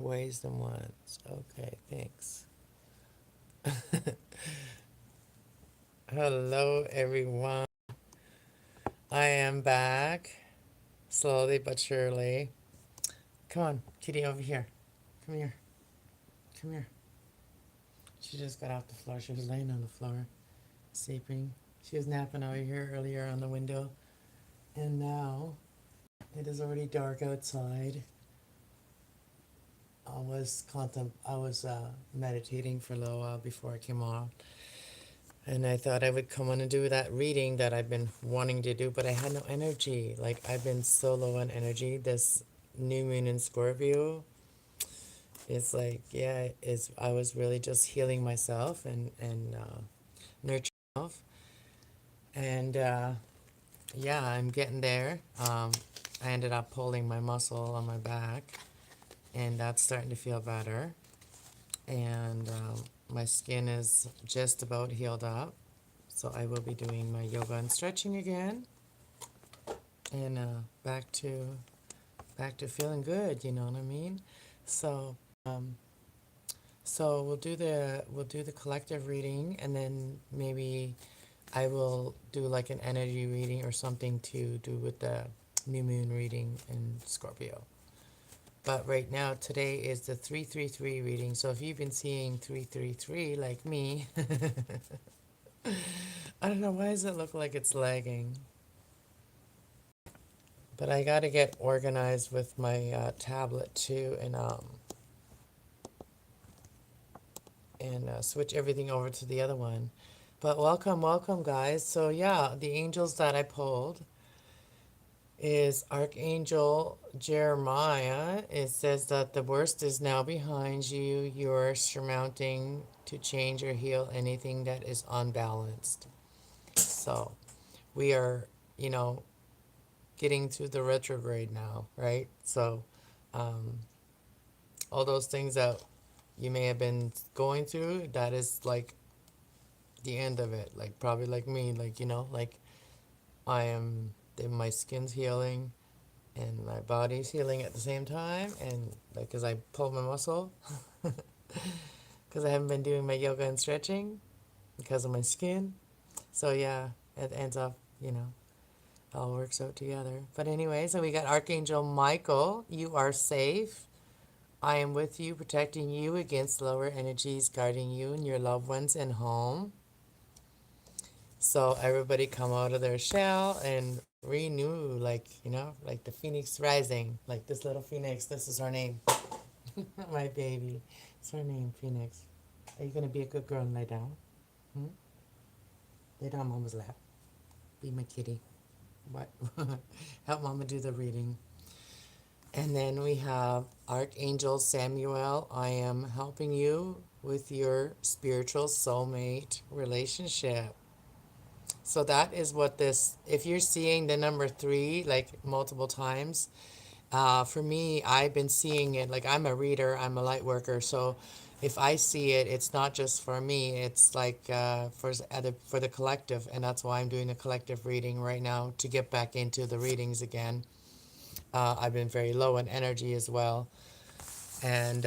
ways than once. Okay, thanks. Hello, everyone. I am back, slowly but surely. Come on, kitty, over here. Come here. Come here. She just got off the floor. She was laying on the floor, sleeping. She was napping over here earlier on the window. And now it is already dark outside. I was meditating for a little while before I came on. And I thought I would come on and do that reading that I've been wanting to do, but I had no energy. Like, I've been so low on energy. This new moon in Scorpio is like, yeah, I was really just healing myself and nurturing myself. And yeah, I'm getting there. I ended up pulling my muscle on my back, and that's starting to feel better. And my skin is just about healed up. So I will be doing my yoga and stretching again, and back to feeling good. You know what I mean? So um, so we'll do the collective reading, and then maybe I will do like an energy reading or something to do with the new moon reading in Scorpio. But right now, today is the 333 reading. So if you've been seeing 333 like me, I don't know, why does it look like it's lagging? But I got to get organized with my tablet too, and switch everything over to the other one. But welcome, welcome, guys. So yeah, the angels that I pulled is Archangel Jeremiah. It says that the worst is now behind you. You're surmounting to change or heal anything that is unbalanced. So we are, you know, getting to the retrograde now, right? So um, all those things that you may have been going through, that is like the end of it. Like, probably like me, like, like my skin's healing and my body's healing at the same time. And like, because I pulled my muscle, because I haven't been doing my yoga and stretching because of my skin. So yeah, it ends up, all works out together. But anyway, so we got Archangel Michael. You are safe. I am with you, protecting you against lower energies, guarding you and your loved ones and home. So everybody come out of their shell and renew, like, like the phoenix rising, like this little phoenix. This is her name, my baby. It's her name, Phoenix. Are you going to be a good girl and lay down? Hmm? Lay down, Mama's lap. Be my kitty. What? Help Mama do the reading. And then we have Archangel Samuel. I am helping you with your spiritual soulmate relationship. So that is what this, if you're seeing the number three like multiple times, for me, I've been seeing it, like, I'm a reader, I'm a light worker. So if I see it, it's not just for me, it's like for the collective. And that's why I'm doing the collective reading right now, to get back into the readings again. I've been very low in energy as well. And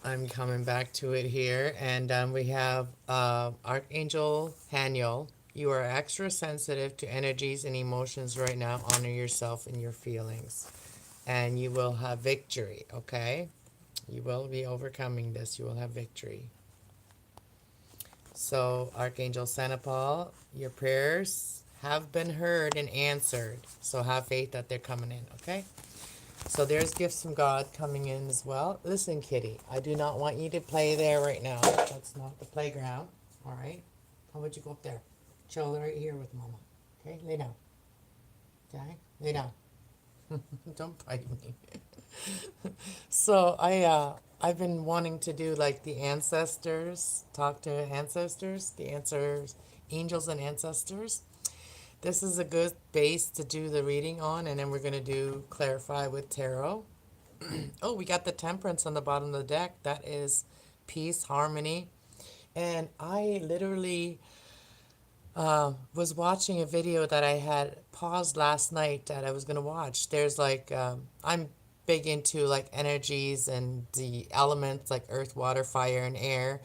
I'm coming back to it here. And we have Archangel Haniel. You are extra sensitive to energies and emotions right now. Honor yourself and your feelings. And you will have victory, okay? You will be overcoming this. You will have victory. So, Archangel Sanapal, your prayers have been heard and answered. So, have faith that they're coming in, okay? So there's gifts from God coming in as well. Listen, kitty, I do not want you to play there right now. That's not the playground. All right? How about you go up there? Chill right here with Mama. Okay? Lay down. Okay? Lay down. Don't bite me. So I've been wanting to do like the ancestors, talk to ancestors, the answers, angels and ancestors. This is a good base to do the reading on, and then we're going to do clarify with tarot. Oh, we got the temperance on the bottom of the deck. That is peace, harmony. And I literally was watching a video that I had paused last night that I was going to watch. There's like, I'm big into like energies and the elements like earth, water, fire, and air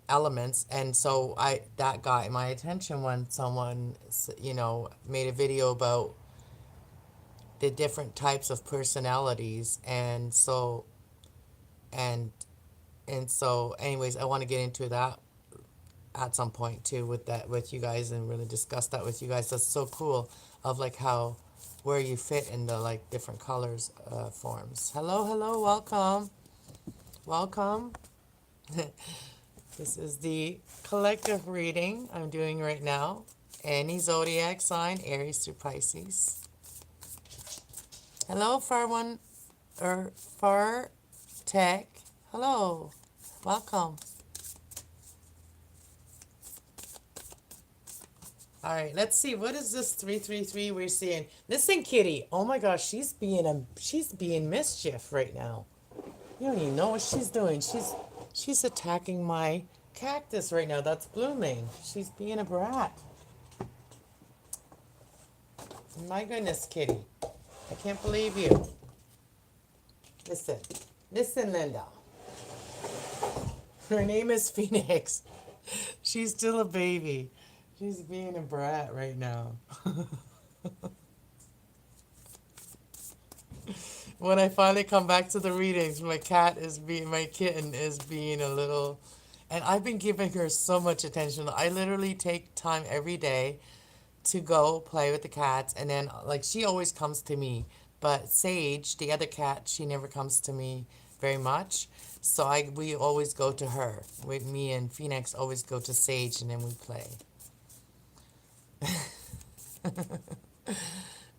elements. And so I that got my attention when someone, made a video about the different types of personalities. And so anyways, I want to get into that at some point too with you guys and really discuss that with you guys. That's so cool of like how where you fit in the like different colors forms. Hello, welcome. This is the collective reading I'm doing right now. Any zodiac sign, Aries through Pisces. Hello, Far Tech. Hello, welcome. All right, let's see. What is this 333 we're seeing? Listen, Kitty. Oh my gosh, she's being mischief right now. You don't even know what she's doing. She's attacking my cactus right now. That's blooming. She's being a brat. My goodness, Kitty. I can't believe you. Listen, Linda. Her name is Phoenix. She's still a baby. She's being a brat right now. When I finally come back to the readings, my kitten is being a little, and I've been giving her so much attention. I literally take time every day to go play with the cats, and then like she always comes to me, but Sage, the other cat, she never comes to me very much. So we always go to her. With me and Phoenix always go to Sage, and then we play.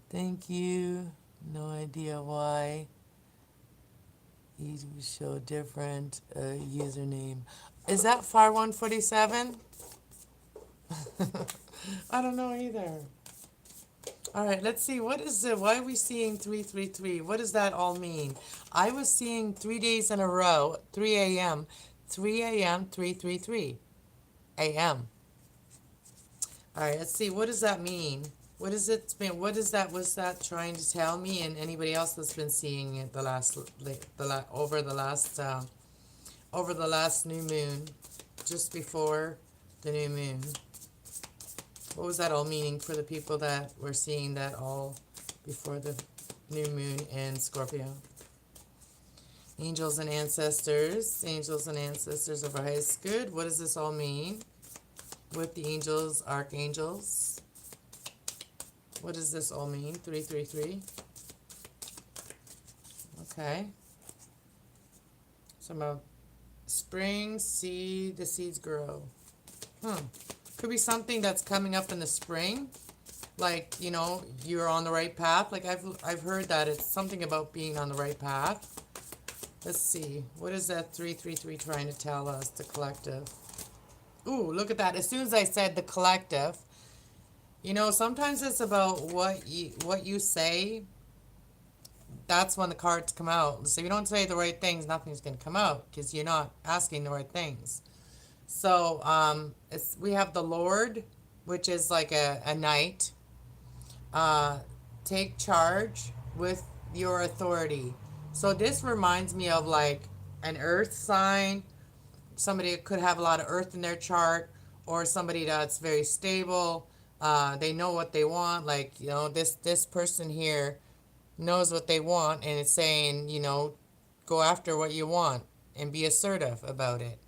Thank you. No idea why. You show different username. Is that Far 147? I don't know either. All right, let's see. What is it? Why are we seeing 333? What does that all mean? I was seeing 3 days in a row, 3 a.m., 333 a.m. All right, let's see. What does that mean? What is it? Was that trying to tell me? And anybody else that's been seeing it over the last new moon, just before the new moon. What was that all meaning for the people that were seeing that all before the new moon in Scorpio? Angels and ancestors of our highest good. What does this all mean? With the angels, archangels. What does this all mean? 333. Okay. Some of spring, the seeds grow. Could be something that's coming up in the spring. Like, you're on the right path. Like I've heard that it's something about being on the right path. Let's see. What is that 333 trying to tell us, the collective? Ooh, look at that. As soon as I said the collective, sometimes it's about what you say. That's when the cards come out. So if you don't say the right things, nothing's going to come out because you're not asking the right things. So we have the Lord, which is like a knight. Take charge with your authority. So this reminds me of like an earth sign. Somebody could have a lot of earth in their chart, or somebody that's very stable. They know what they want. Like, this person here knows what they want, and it's saying, go after what you want and be assertive about it.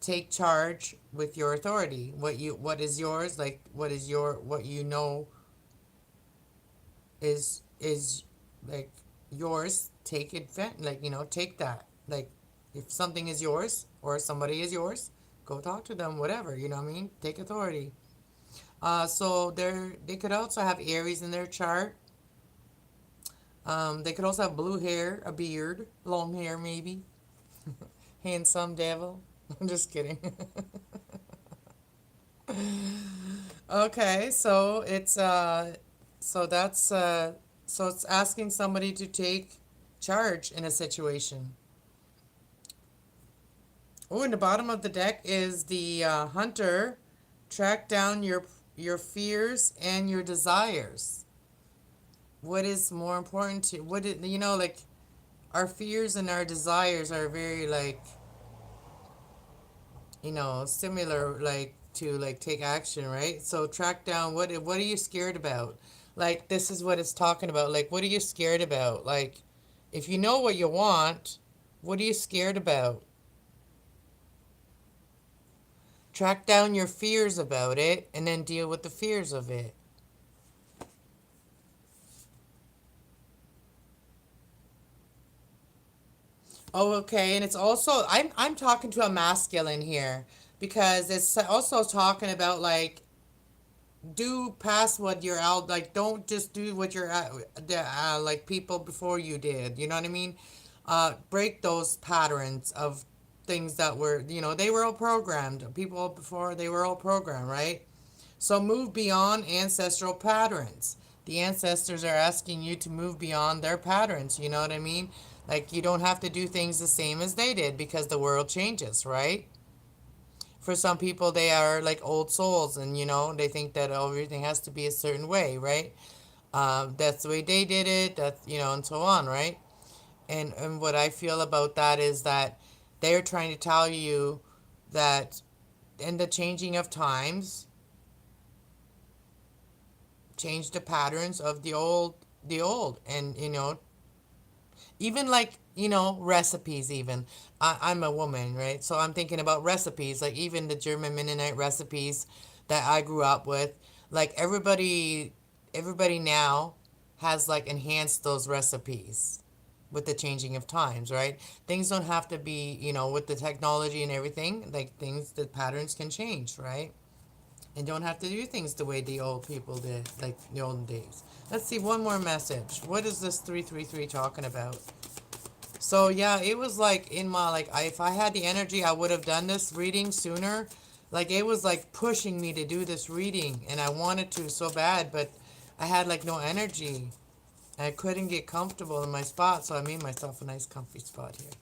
Take charge with your authority. What is yours? Like, what you know is like yours. Take advantage. Like, take that. Like, if something is yours or somebody is yours, go talk to them, whatever, you know what I mean? Take authority. So they could also have Aries in their chart. They could also have blue hair, a beard, long hair maybe. Handsome devil. I'm just kidding. Okay, so it's it's asking somebody to take charge in a situation. Oh, in the bottom of the deck is the hunter. Track down your fears and your desires. what is more important to what it, you know, like our fears and our desires are very like, you know, similar, like to like take action, right? So track down what are you scared about? Like this is what it's talking about. Like what are you scared about? Like if you know what you want, what are you scared about? Track down your fears about it and then deal with the fears of it. Oh, okay. And it's also I'm talking to a masculine here because it's also talking about like do past what you're out, like don't just do what you're like people before you did, you know what I mean? Break those patterns of things that were, you know, they were all programmed, people before, they were all programmed, right? So move beyond ancestral patterns. The ancestors are asking you to move beyond their patterns, you know what I mean? Like you don't have to do things the same as they did because the world changes, right? For some people they are like old souls, and you know they think that everything has to be a certain way, right? That's the way they did it, that's, you know, and so on, right? And what I feel about that is that they're trying to tell you that in the changing of times, change the patterns of the old, and you know, even like, you know, recipes. Even I'm a woman, right? So I'm thinking about recipes, like even the German Mennonite recipes that I grew up with. Like everybody now has like enhanced those recipes with the changing of times, right? Things don't have to be, you know, with the technology and everything, like things, the patterns can change, right? And don't have to do things the way the old people did, like the olden days. Let's see, one more message. What is this 333 talking about? So yeah, it was like in my like if I had the energy, I would have done this reading sooner. Like it was like pushing me to do this reading, and I wanted to so bad, but I had like no energy. I couldn't get comfortable in my spot, so I made myself a nice comfy spot here.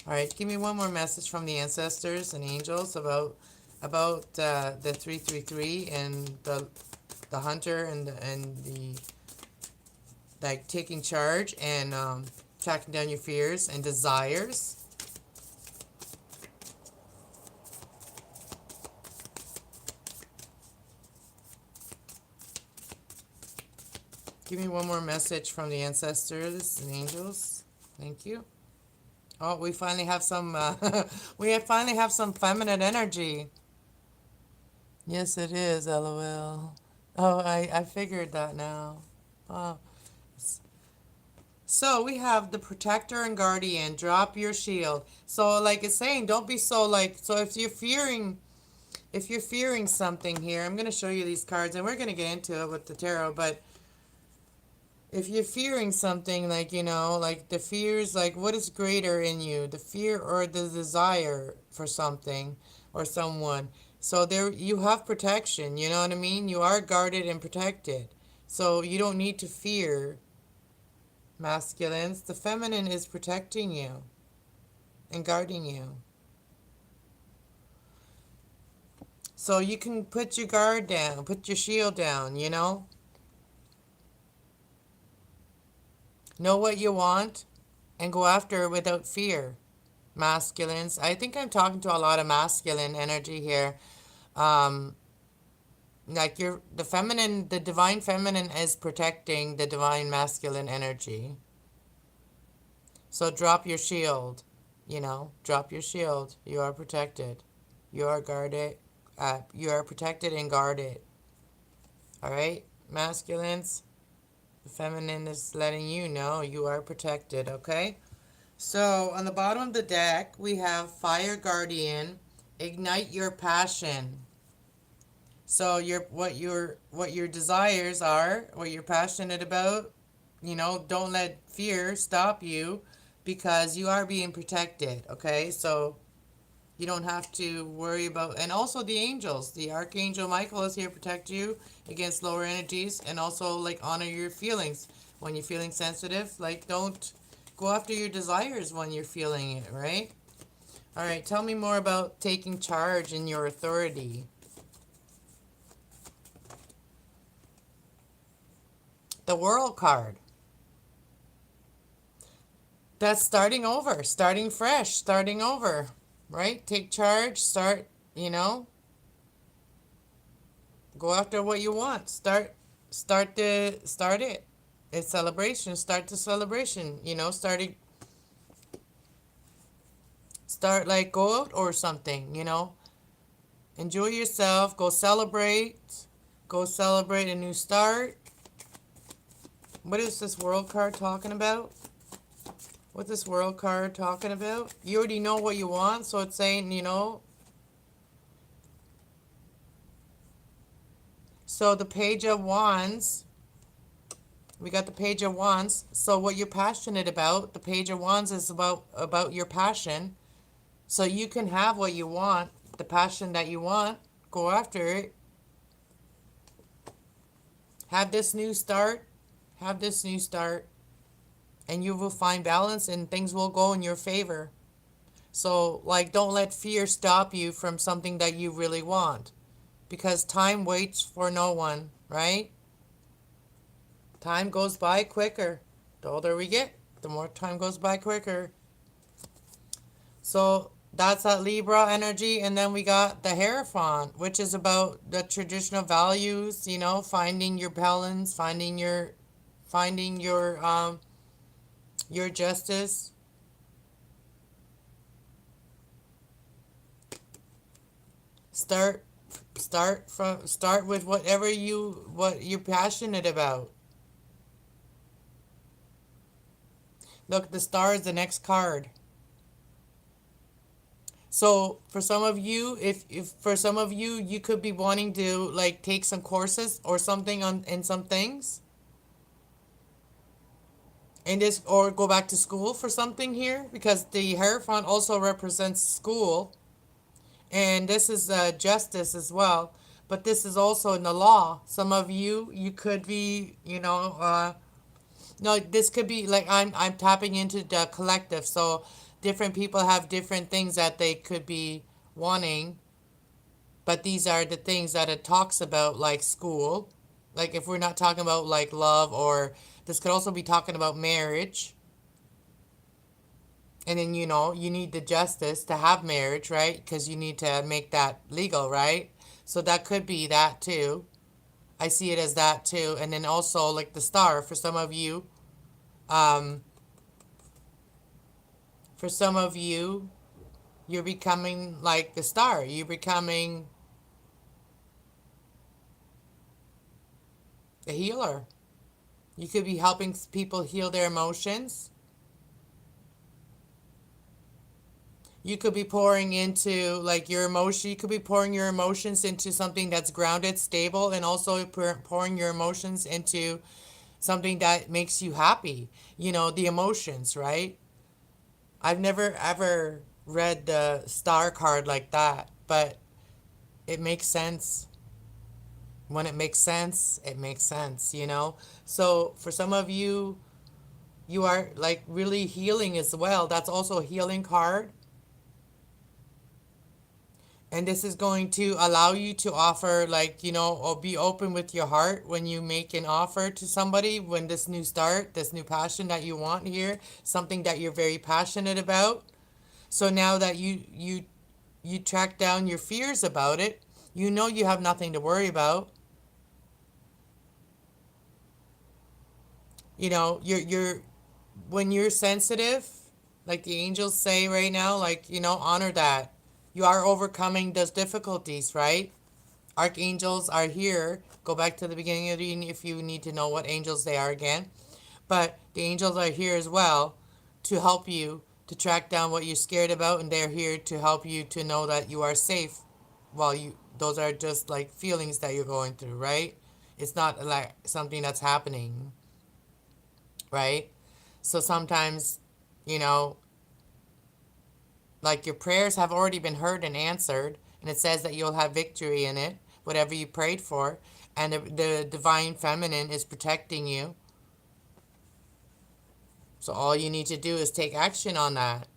All right, give me one more message from the ancestors and angels about the 333 and the hunter and the like taking charge and tracking down your fears and desires. Give me one more message from the ancestors and angels. Thank you. Oh, we finally have some. Finally have some feminine energy. Yes, it is. LOL. Oh, I figured that now. Oh. So we have the protector and guardian. Drop your shield. So like it's saying, don't be so like. So if you're fearing something here, I'm gonna show you these cards, and we're gonna get into it with the tarot. But if you're fearing something, like, you know, like the fears, like what is greater in you, the fear or the desire for something or someone? So there you have protection, you know what I mean? You are guarded and protected. So you don't need to fear masculines. The feminine is protecting you and guarding you. So you can put your guard down, put your shield down, you know what you want and go after it without fear. Masculines. I think I'm talking to a lot of masculine energy here. Um, like the feminine, the divine feminine is protecting the divine masculine energy. So drop your shield, drop your shield. You are protected. You are guarded. You are protected and guarded. All right, masculines. The feminine is letting you know you are protected. Okay. So on the bottom of the deck, we have Fire Guardian, ignite your passion. So what your desires are, what you're passionate about, don't let fear stop you because you are being protected, okay? So you don't have to worry about, and also the angels, the Archangel Michael is here to protect you against lower energies, and also like honor your feelings when you're feeling sensitive. Like don't go after your desires when you're feeling it, right? All right, tell me more about taking charge in your authority. the World card. That's starting over, starting fresh, starting over, right? Take charge, start, you know, go after what you want. Start it. It's celebration. Start the celebration. You know, start like go out or something, you know. Enjoy yourself. Go celebrate. Go celebrate a new start. What is this World card talking about? What's this World card talking about? You already know what you want, so it's saying, you know. So the Page of Wands, we got the Page of Wands. So what you're passionate about, the Page of Wands is about your passion. So you can have what you want, the passion that you want, go after it. Have this new start, have this new start, and you will find balance and things will go in your favor. So, like, don't let fear stop you from something that you really want, because time waits for no one, right? Time goes by quicker. The older we get, the more time goes by quicker. So that's that Libra energy. And then we got the Hierophant, which is about the traditional values, you know, finding your balance, finding your justice. Start start with what you're passionate about. Look, the star is the next card. So for some of you, if for some of you, you could be wanting to like take some courses or something on in some things, and this or go back to school for something here, because the Hierophant also represents school, and this is justice as well. But this is also in the law. Some of you, you could be, you know, no, this could be like I'm tapping into the collective. So different people have different things that they could be wanting, but these are the things that it talks about, like school. Like if we're not talking about like love, or this could also be talking about marriage. And then, you know, you need the justice to have marriage, right? Because you need to make that legal, right? So that could be that too. I see it as that too. And then also like the star for some of you. Um, for some of you, you're becoming like the star. You're becoming a healer. You could be helping people heal their emotions. You could be pouring into like your emotion. You could be pouring your emotions into something that's grounded, stable, and also pouring your emotions into something that makes you happy. You know, the emotions, right? I've never ever read the star card like that, but it makes sense. When it makes sense, you know? So for some of you, you are like really healing as well. That's also a healing card. And this is going to allow you to offer, like, you know, or be open with your heart when you make an offer to somebody, when this new start, this new passion that you want here, something that you're very passionate about. So now that you track down your fears about it, you know you have nothing to worry about. You know, you're when you're sensitive, like the angels say right now, like, you know, honor that. You are overcoming those difficulties, right? Archangels are here. Go back to the beginning of the reading if you need to know what angels they are again. But the angels are here as well to help you to track down what you're scared about, and they're here to help you to know that you are safe while you those are just like feelings that you're going through, right? It's not like something that's happening, right? So sometimes, you know, like your prayers have already been heard and answered, and it says that you'll have victory in it, whatever you prayed for, and the divine feminine is protecting you. So all you need to do is take action on that.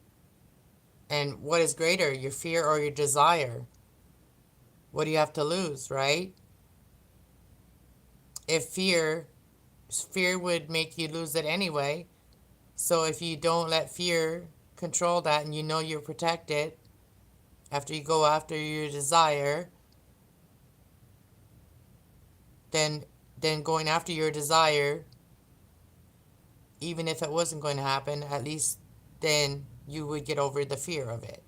And what is greater, your fear or your desire? What do you have to lose, right? If fear fear would make you lose it anyway. So if you don't let fear control that and you know you're protected, after you go after your desire, then going after your desire, even if it wasn't going to happen, at least then you would get over the fear of it.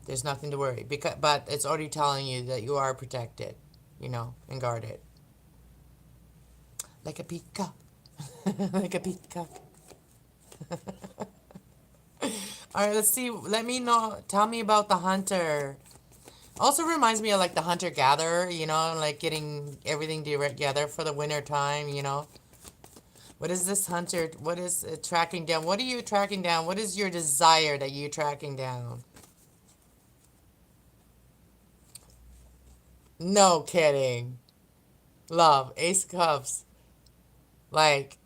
There's nothing to worry, but it's already telling you that you are protected, and guarded. Like a peacock. Like a peacock. All right, let's see. Let me know. Tell me about the hunter. Also reminds me of like the hunter-gatherer, like getting everything together for the winter time. What is this hunter? What is it tracking down? What are you tracking down? What is your desire that you're tracking down? No kidding. Love. Ace of Cups. Like,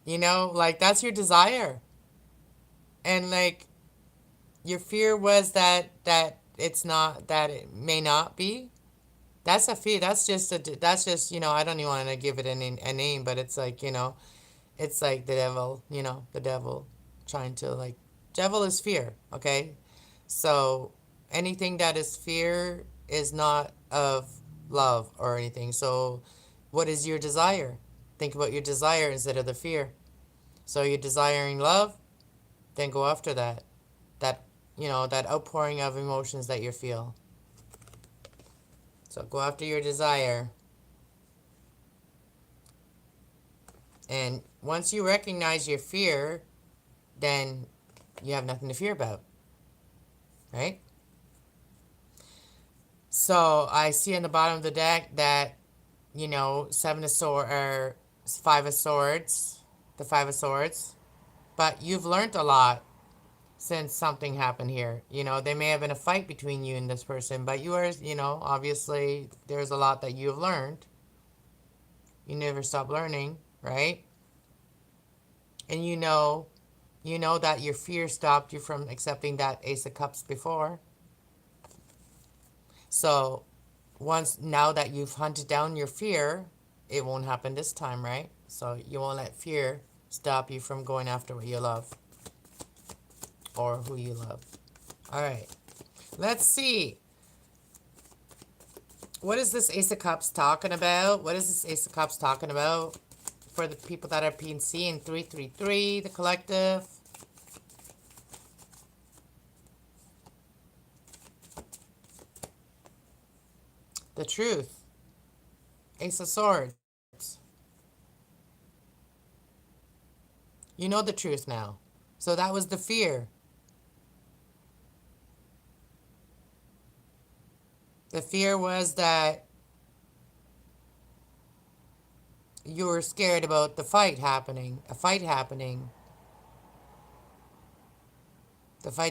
like that's your desire. And like your fear was that it's not, that it may not be. That's a fear. That's just I don't even want to give it a name, but it's like, it's like the devil, the devil trying to like, devil is fear, okay? So anything that is fear is not of love or anything. So what is your desire? Think about your desire instead of the fear. So you're desiring love, then go after that. That outpouring of emotions that you feel. So go after your desire. And once you recognize your fear, then you have nothing to fear about. Right? So I see on the bottom of the deck that, Seven of Swords, or Five of Swords, the Five of Swords. But you've learned a lot since something happened here. There may have been a fight between you and this person, but you are, obviously there's a lot that you have learned. You never stop learning, right? And that your fear stopped you from accepting that Ace of Cups before. So now that you've hunted down your fear, it won't happen this time, right? So you won't let fear stop you from going after what you love or who you love. All right. Let's see. What is this Ace of Cups talking about? What is this Ace of Cups talking about for the people that are being seen? 333, the collective. The truth. Ace of Swords. You know the truth now. So that was the fear. The fear was that you were scared about a fight happening. The fight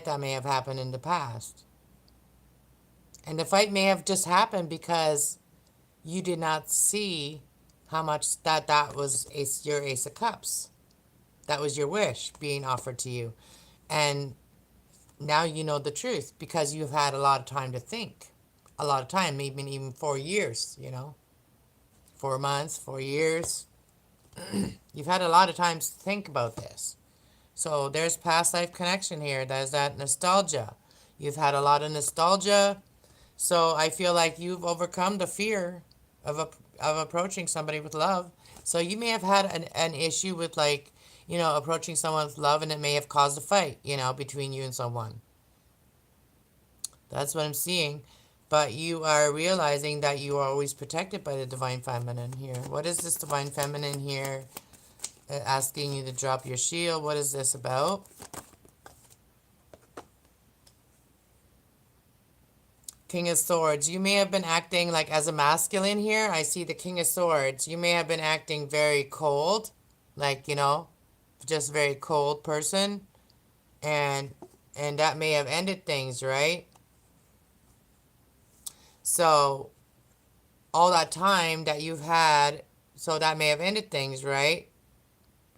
that may have happened in the past. And the fight may have just happened because you did not see how much that was your Ace of Cups. That was your wish being offered to you. And now you know the truth because you've had a lot of time to think. A lot of time, maybe even 4 years, 4 months, 4 years. You've had a lot of time to think about this. So there's past life connection here. There's that nostalgia. You've had a lot of nostalgia. So I feel like you've overcome the fear of approaching somebody with love. So you may have had an issue with like, approaching someone with love, and it may have caused a fight, between you and someone. That's what I'm seeing. But you are realizing that you are always protected by the Divine Feminine here. What is this Divine Feminine here? Asking you to drop your shield. What is this about? King of Swords. You may have been acting like as a masculine here. I see the King of Swords. You may have been acting very cold. Like, just very cold person. And that may have ended things, right? So, all that time that you've had, so that may have ended things, right?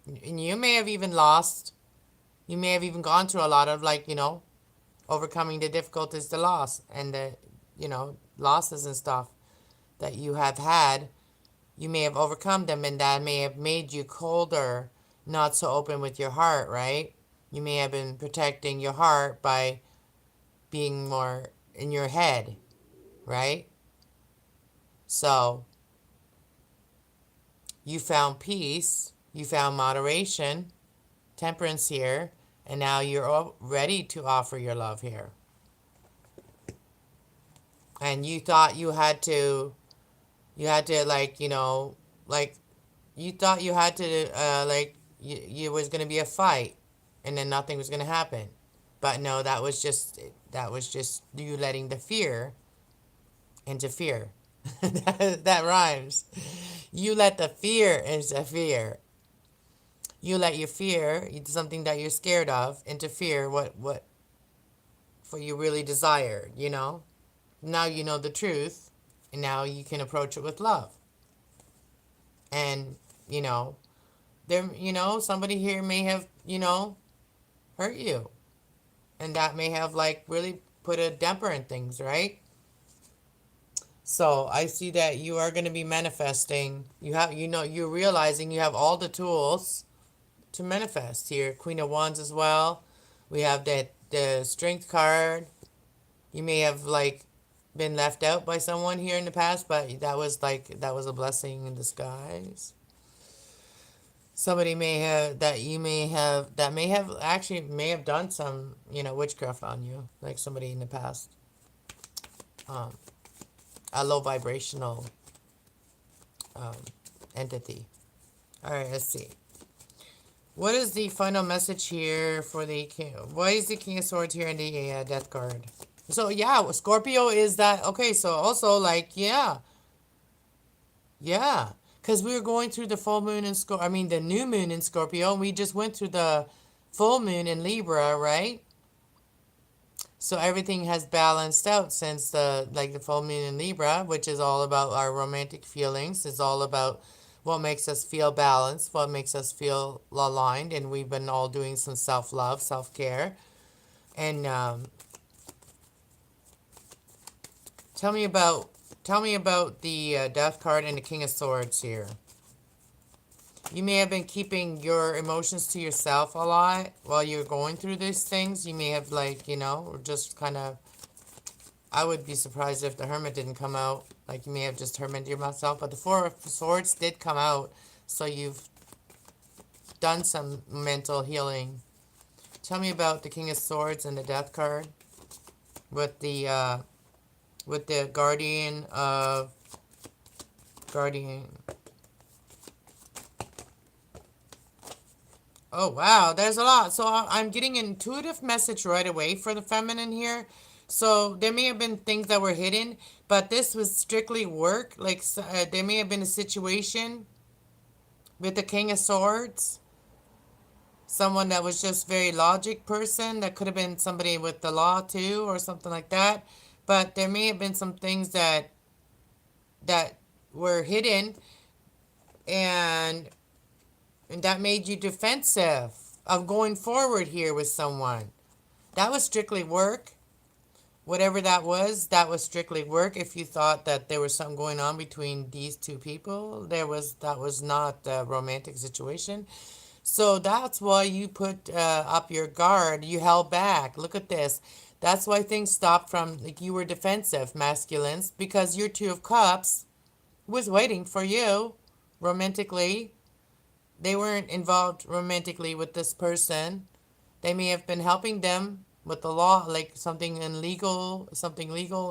And you may have even lost. You may have even gone through a lot of, like, overcoming the difficulties, the loss, and the, losses and stuff that you have had. You may have overcome them, and that may have made you colder, not so open with your heart, right? You may have been protecting your heart by being more in your head, right? So you found peace, you found moderation, temperance here, and now you're all ready to offer your love here. And you thought you had to like, like you thought you had to like you was going to be a fight and then nothing was going to happen. But no, that was just you letting the fear interfere. that rhymes. You let the fear interfere. You let your fear, something that you're scared of, interfere what you really desire. Now you know the truth, and now you can approach it with love. And, you know, somebody here may have, hurt you. And that may have like really put a damper in things, right? So I see that you are going to be manifesting. You're realizing you have all the tools to manifest here. Queen of Wands as well. We have the Strength card. You may have like been left out by someone here in the past, but that was a blessing in disguise. Somebody may have done some, witchcraft on you, like somebody in the past. Um, a low vibrational um, entity. All right, let's see. What is the final message here for the king? Why is the King of Swords here in the Death card? So yeah, Scorpio is that okay? So also like yeah, because we were going through the full moon in Scorpio. I mean the new moon in Scorpio, and we just went through the full moon in Libra, right? So everything has balanced out since the full moon in Libra, which is all about our romantic feelings. It's all about what makes us feel balanced, what makes us feel aligned, and we've been all doing some self love, self care. And tell me about the Death card and the King of Swords here. You may have been keeping your emotions to yourself a lot while you're going through these things. You may have just kind of. I would be surprised if the Hermit didn't come out. Like you may have just hermited yourself, but the Four of Swords did come out, so you've done some mental healing. Tell me about the King of Swords and the Death card with the Guardian. Oh wow, there's a lot. So I'm getting an intuitive message right away for the feminine here. So there may have been things that were hidden, but this was strictly work. Like there may have been a situation with the King of Swords, someone that was just very logic person. That could have been somebody with the law too, or something like that. But there may have been some things that were hidden, and that made you defensive of going forward here with someone. That was strictly work. Whatever that was strictly work. If you thought that there was something going on between these two people, that was not a romantic situation. So that's why you put up your guard. You held back. Look at this. That's why things stopped from, like, you were defensive, masculines, because your Two of Cups was waiting for you romantically. They weren't involved romantically with this person. They may have been helping them with the law, like something legal or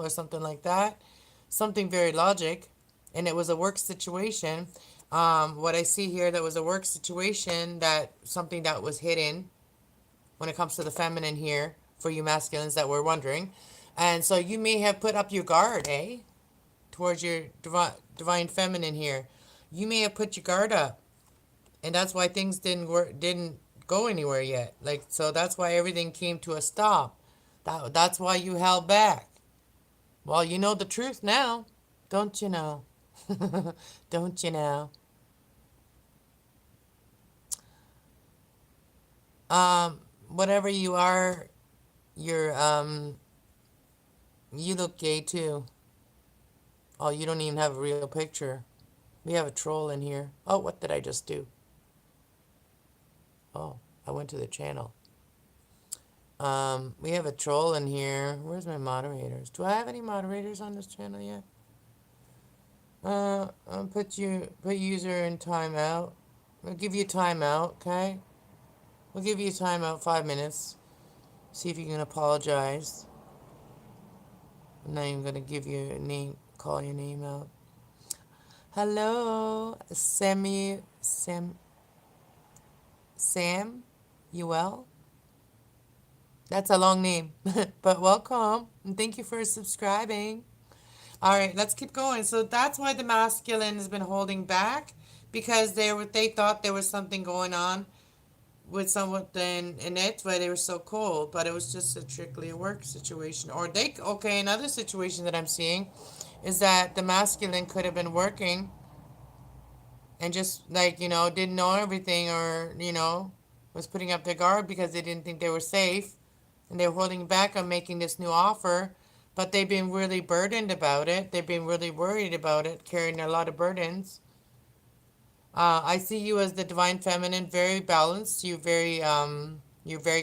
something like that. Something very logic. And it was a work situation. What I see here, that was a work situation, that something that was hidden when it comes to the feminine here, for you masculines that were wondering. And so you may have put up your guard, towards your divine feminine here. You may have put your guard up. And that's why things didn't go anywhere yet. Like, so that's why everything came to a stop. That's why you held back. Well, you know the truth now, don't you know? Don't you know? Whatever you are, you look gay too. Oh, you don't even have a real picture. We have a troll in here. Oh, what did I just do? Oh, I went to the channel. We have a troll in here. Where's my moderators? Do I have any moderators on this channel yet? I'll put user in timeout. We'll give you a timeout, okay? We'll give you a timeout, 5 minutes. See if you can apologize. I'm not even gonna give you a name, call your name out. Hello, Sam, UL. That's a long name, but welcome and thank you for subscribing. All right, let's keep going. So that's why the masculine has been holding back, because they thought there was something going on with someone in it, why they were so cold, but it was just a strictly a work situation. Or another situation that I'm seeing is that the masculine could have been working and just like, didn't know everything, or, was putting up their guard because they didn't think they were safe, and they're holding back on making this new offer, but they've been really burdened about it. They've been really worried about it, carrying a lot of burdens. I see you as the divine feminine, very balanced. You're very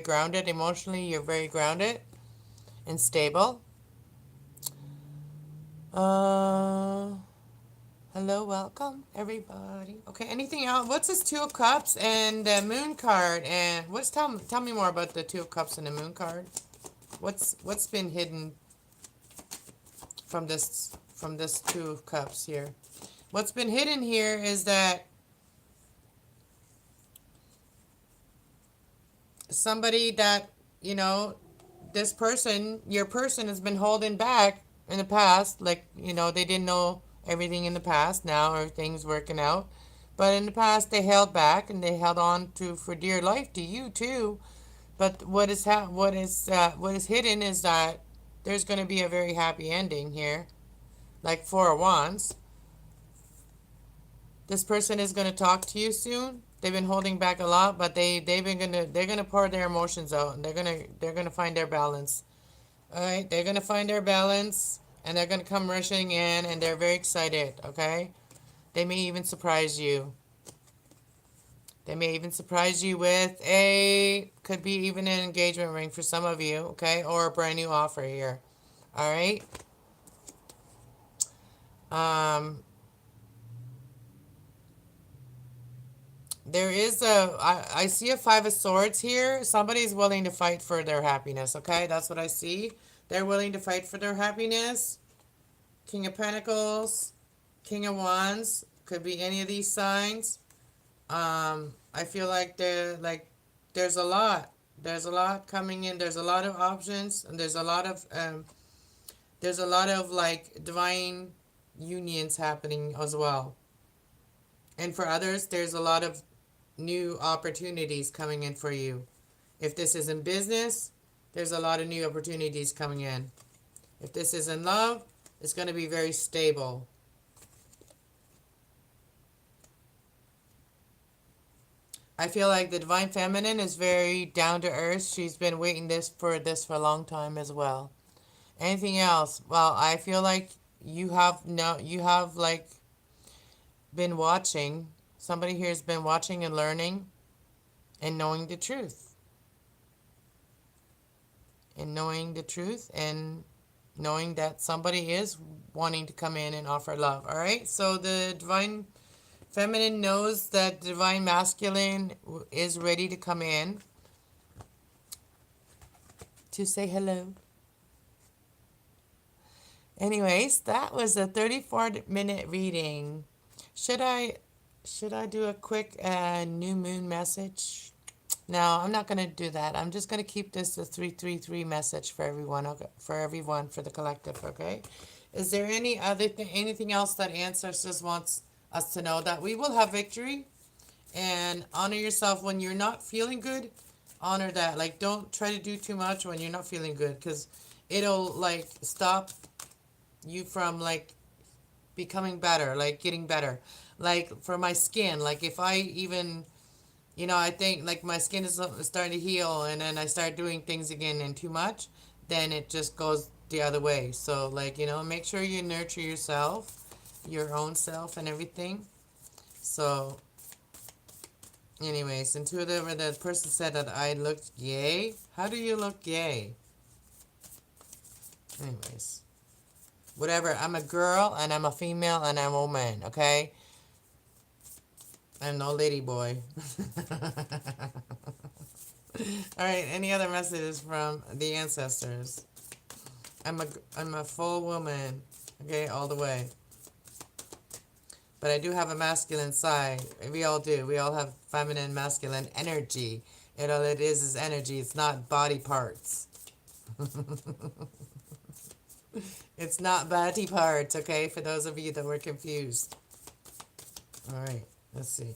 grounded emotionally. You're very grounded and stable. Hello, welcome everybody. Okay, anything else? What's this Two of Cups and the Moon card? And tell me more about the Two of Cups and the Moon card. What's been hidden from this Two of Cups here? What's been hidden here is that somebody that, this person, your person, has been holding back in the past. Like, they didn't know everything in the past. Now everything's working out. But in the past, they held back and they held on to for dear life to you too. But what is hidden is that there's going to be a very happy ending here. Like Four of Wands. This person is going to talk to you soon. They've been holding back a lot, but they're gonna pour their emotions out, and they're gonna find their balance. All right, they're gonna find their balance, and they're gonna come rushing in, and they're very excited. Okay, they may even surprise you. They may even surprise you with could be even an engagement ring for some of you. Okay, or a brand new offer here. All right. There is I see a Five of Swords here. Somebody's willing to fight for their happiness, okay? That's what I see. They're willing to fight for their happiness. King of Pentacles, King of Wands, could be any of these signs. I feel like there's a lot. There's a lot coming in. There's a lot of options, and there's a lot of like divine unions happening as well. And for others, there's a lot of new opportunities coming in for you. If this is in business, there's a lot of new opportunities coming in. If this is in love, it's going to be very stable. I feel like the divine feminine is very down to earth. She's been waiting for a long time as well. Anything else? Well, I feel like you have like been watching. Somebody here has been watching and learning and knowing the truth. And knowing the truth and knowing that somebody is wanting to come in and offer love. All right? So the divine feminine knows that the divine masculine is ready to come in to say hello. Anyways, that was a 34-minute reading. Should I do a quick new moon message? No, I'm not going to do that. I'm just going to keep this a 333 message for everyone, okay? For the collective, okay? Is there anything else that ancestors wants us to know? That we will have victory, and honor yourself when you're not feeling good. Honor that. Like, don't try to do too much when you're not feeling good, because it'll like stop you from like becoming better, like getting better. Like for my skin, like if I even, I think like my skin is starting to heal, and then I start doing things again and too much, then it just goes the other way. So like, make sure you nurture yourself. your own self and everything. So, anyways, intuitive, that person said that I looked gay. How do you look gay? Anyways, whatever. I'm a girl and I'm a female and I'm a woman, okay? I'm no lady boy. All right, any other messages from the ancestors? I'm a full woman, okay, all the way. But I do have a masculine side. We all do. We all have feminine, masculine energy. And all it is energy. It's not body parts. It's not body parts, okay? For those of you that were confused. All right, let's see.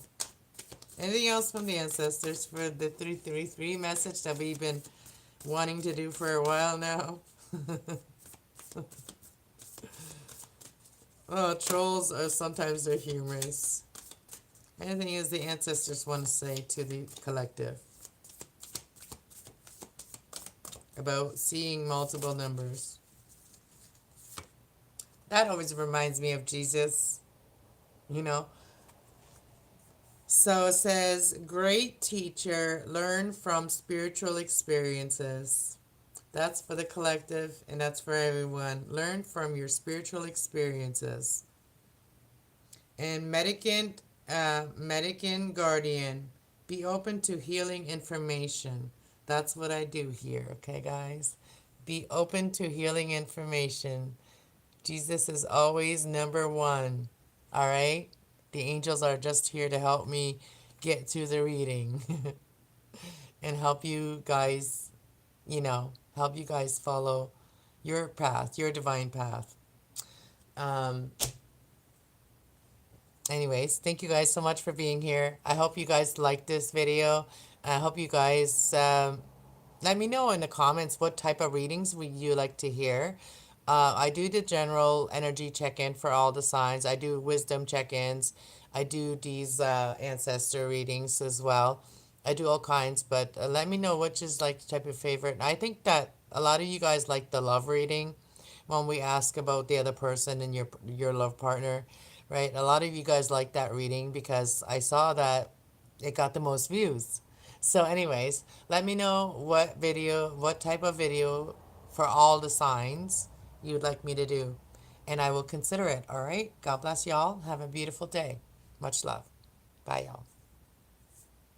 Anything else from the ancestors for the 333 message that we've been wanting to do for a while now? Oh, trolls are sometimes they're humorous. Anything else the ancestors want to say to the collective about seeing multiple numbers? That always reminds me of Jesus, you know. So it says, great teacher, learn from spiritual experiences. That's for the collective and that's for everyone. Learn from your spiritual experiences. And Medican Guardian, be open to healing information. That's what I do here, okay, guys? Be open to healing information. Jesus is always number one, all right? The angels are just here to help me get through the reading and help you guys, help you guys follow your path, your divine path. Anyways, thank you guys so much for being here. I hope you guys liked this video. I hope you guys let me know in the comments what type of readings would you like to hear. I do the general energy check-in for all the signs. I do wisdom check-ins. I do these ancestor readings as well. I do all kinds, but let me know which is like type of favorite. I think that a lot of you guys like the love reading when we ask about the other person and your love partner, right? A lot of you guys like that reading because I saw that it got the most views. So anyways, let me know what type of video for all the signs you'd like me to do, and I will consider it, all right? God bless y'all. Have a beautiful day. Much love. Bye, y'all.